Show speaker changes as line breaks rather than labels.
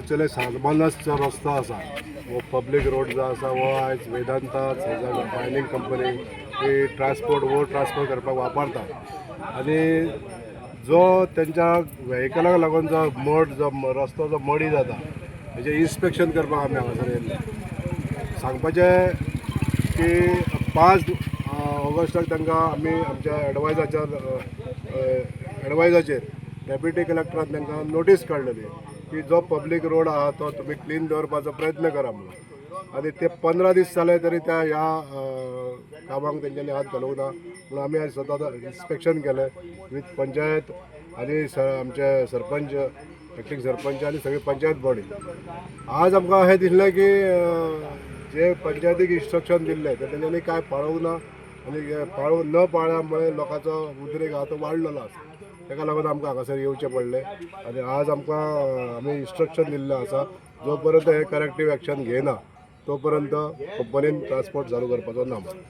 Actually सालबानस जो रस्तो आसा वो पब्लीक रोड जो आसा वो आयज वेदांता मायनींग कंपनी ही ट्रान्सपोर्ट करपाक वापरता आनी जो तेंच्या व्हेहिकलाक लागून जो रस्तो जो मडी जाता हेजें इन्स्पेक्शन करपाक आमी हांगासर येयल्ले. सांगपाचें की 5 ऑगस्टाक तांकां आमी आमच्या एडवायजाचेर डेप्युटी कलेक्टरान तांकां नोटीस काडलेली की जो पब्लीक रोड आहा तो तुमी क्लीन दवरपाचो प्रयत्न करा म्हणून. आनी ते 15 दीस जाले तरी त्या ह्या कामाक तेंच्यांनी हात घालूंक ना. म्हणून आमी आयज स्वता इन्स्पेक्शन केलें विथ पंचायत आनी आमचे सरपंच, एक्टींग सरपंच आनी सगळी पंचायत बॉडी. आज आमकां अशें दिसलें की जे पंचायतीक इन्स्ट्रक्शन दिल्ले ते तेंच्यांनी कांय पाळूंक ना आनी न पाळ्ळ्या मुळे लोकांचो उद्रेक आहा तो वाडलेलो आसा. ताका लागून आमकां हांगासर येवचें पडलें आनी आज आमी इन्स्ट्रक्शन दिल्लें आसा जो पर्यंत हे करेक्टीव एक्शन घेयना तो पर्यंत कंपनीन ट्रान्सपोर्ट चालू करपाचो ना.